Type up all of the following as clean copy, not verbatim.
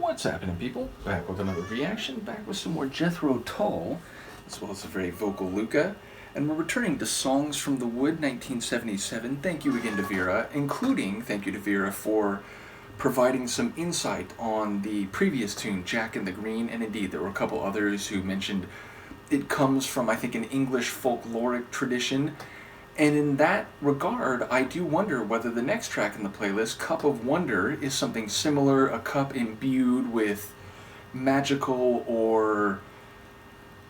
What's happening, people? Back with another reaction, back with some more Jethro Tull, as well as a very vocal Luca. And we're returning to Songs from the Wood, 1977. Thank you again to Vera, including thank you to Vera for providing some insight on the previous tune, Jack in the Green, and indeed there were a couple others who mentioned it comes from, I think, an English folkloric tradition. And in that regard, I do wonder whether the next track in the playlist, Cup of Wonder, is something similar, a cup imbued with magical or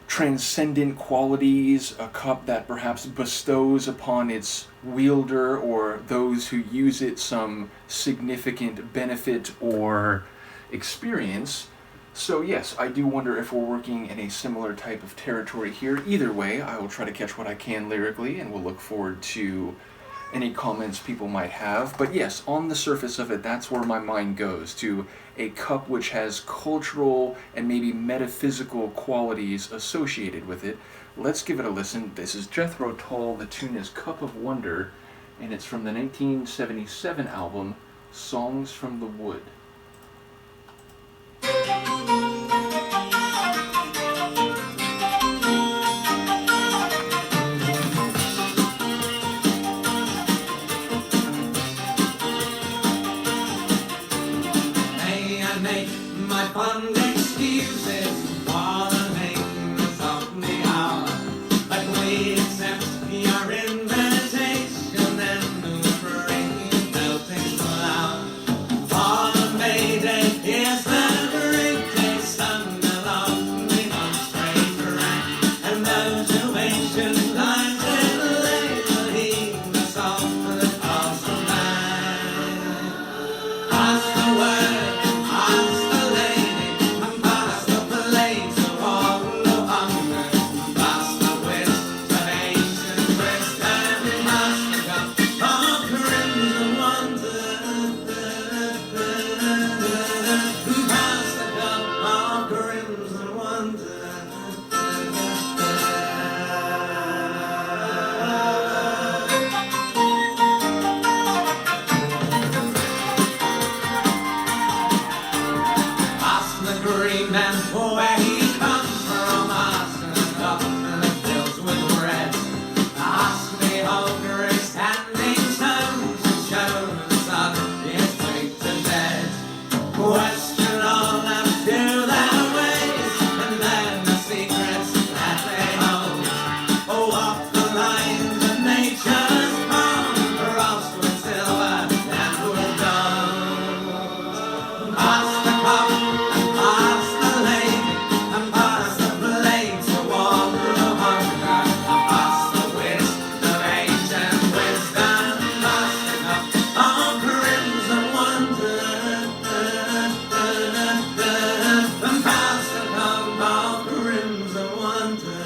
transcendent qualities, a cup that perhaps bestows upon its wielder or those who use it some significant benefit or experience. So yes, I do wonder if we're working in a similar type of territory here. Either way, I will try to catch what I can lyrically, and we'll look forward to any comments people might have. But yes, on the surface of it, that's where my mind goes, to a cup which has cultural and maybe metaphysical qualities associated with it. Let's give it a listen. This is Jethro Tull. The tune is Cup of Wonder, and it's from the 1977 album, Songs from the Wood. My fond excuses for the lateness of the hour, but we accept your invitation and move bring melting flower. For the Mayday is the great day, sun along the unstraight rack, and those who ancient lives in labor heed the song that calls them back. Pass the word. Where he comes from, ask the cup and it fills with red. Ask the hungry standing stones and show the sun is sweet to dead. Question all them to their ways and learn the secrets that they hold. Oh, walk the lines of nature's palm, crossed with silver and with gold. Pass the cup and pass the lady, and pass the blade to warm the hunger, and pass the wisdom, ancient wisdom, pass the cup of crimson wonder, and pass the cup of crimson wonder.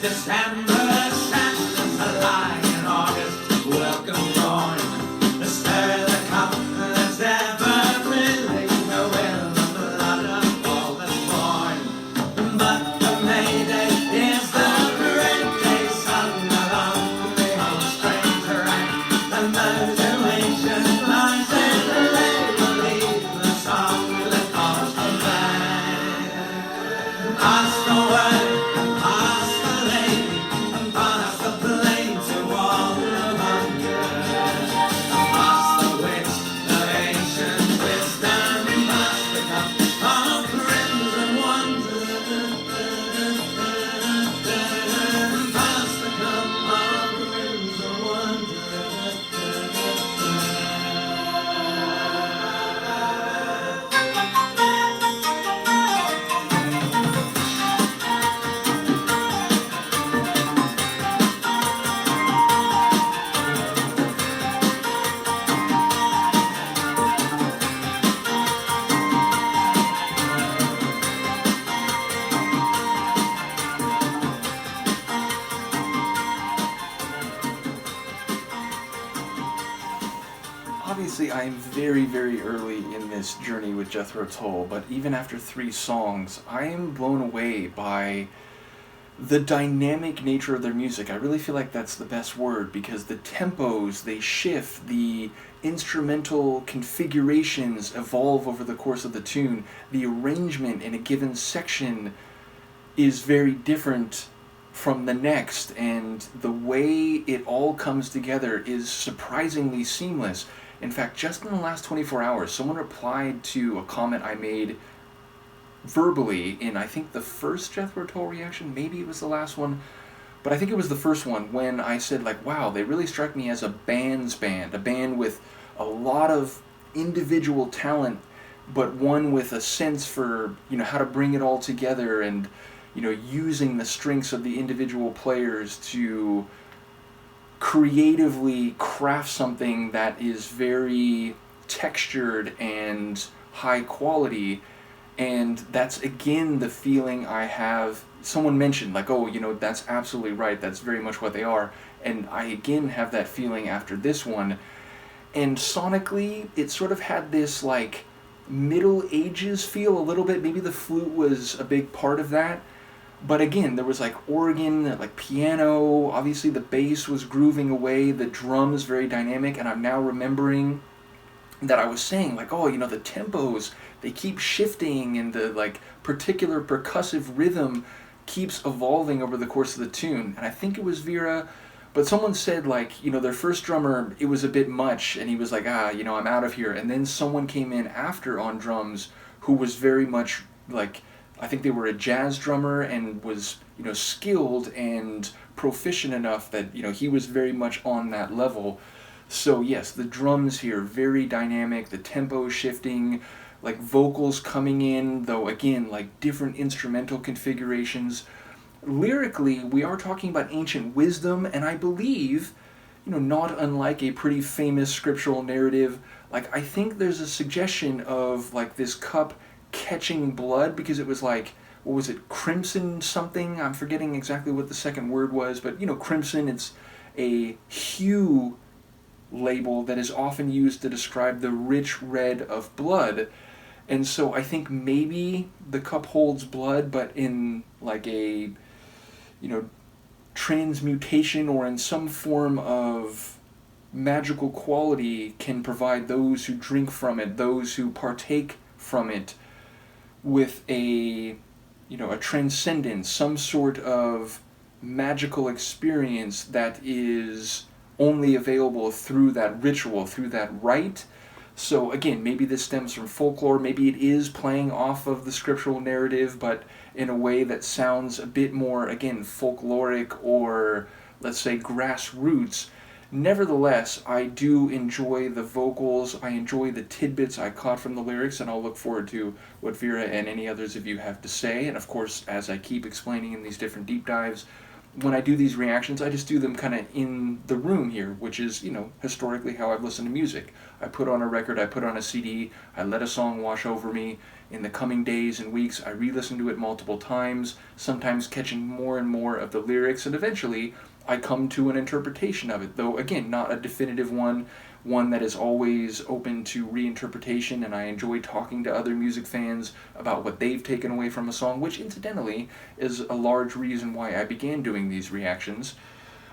December stands a lie in August, welcome dawn. Stir the cup that's ever filling the will of the blood of all that's born. But the Mayday is the great day, sung along the whole strange rack, and those who ancient lives in the labor leave the song that calls them back. Pass the word, pass the lady, obviously I am very, very early in this journey with Jethro Tull, but even after 3 songs, I am blown away by the dynamic nature of their music. I really feel like that's the best word, because the tempos, they shift, the instrumental configurations evolve over the course of the tune, the arrangement in a given section is very different from the next, and the way it all comes together is surprisingly seamless. In fact, just in the last 24 hours, someone replied to a comment I made verbally in, I think, the first Jethro Tull reaction, maybe it was the last one, but I think it was the first one, when I said, like, wow, they really strike me as a band's band, a band with a lot of individual talent, but one with a sense for, how to bring it all together, and, using the strengths of the individual players to creatively craft something that is very textured and high quality. And that's, again, the feeling I have. Someone mentioned, like, oh, that's absolutely right, that's very much what they are. And I, again, have that feeling after this one. And sonically, it sort of had this, like, Middle Ages feel a little bit. Maybe the flute was a big part of that. But again, there was, like, organ, like, piano. Obviously, the bass was grooving away. The drums very dynamic. And I'm now remembering that I was saying, like, oh, the tempos, they keep shifting, and the, like, particular percussive rhythm keeps evolving over the course of the tune. And I think it was Vera, but someone said, like, their first drummer, it was a bit much, and he was like, I'm out of here. And then someone came in after on drums who was very much, like, I think they were a jazz drummer, and was, skilled and proficient enough that, he was very much on that level. So yes, the drums here, very dynamic, the tempo shifting, like vocals coming in, though again, like different instrumental configurations. Lyrically, we are talking about ancient wisdom, and I believe, not unlike a pretty famous scriptural narrative, like, I think there's a suggestion of, like, this cup catching blood, because it was like, what was it, crimson something? I'm forgetting exactly what the second word was, but, crimson, it's a hue label that is often used to describe the rich red of blood. And so I think maybe the cup holds blood, but in, like, a, transmutation, or in some form of magical quality, can provide those who drink from it, those who partake from it, with a transcendence, some sort of magical experience that is only available through that ritual, through that rite. So again, maybe this stems from folklore, maybe it is playing off of the scriptural narrative, but in a way that sounds a bit more, again, folkloric, or, let's say, grassroots. Nevertheless, I do enjoy the vocals, I enjoy the tidbits I caught from the lyrics, and I'll look forward to what Vera and any others of you have to say. And of course, as I keep explaining in these different deep dives, when I do these reactions, I just do them kind of in the room here, which is, historically how I've listened to music. I put on a record, I put on a CD, I let a song wash over me. In the coming days and weeks, I re-listen to it multiple times, sometimes catching more and more of the lyrics, and eventually I come to an interpretation of it, though again, not a definitive one that is always open to reinterpretation, and I enjoy talking to other music fans about what they've taken away from a song, which incidentally is a large reason why I began doing these reactions.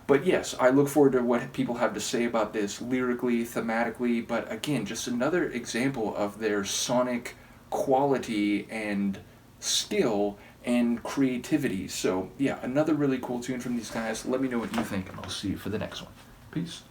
But yes, I look forward to what people have to say about this lyrically, thematically, but again, just another example of their sonic quality and skill and creativity. So yeah, another really cool tune from these guys. Let me know what you think, and I'll see you for the next one. Peace.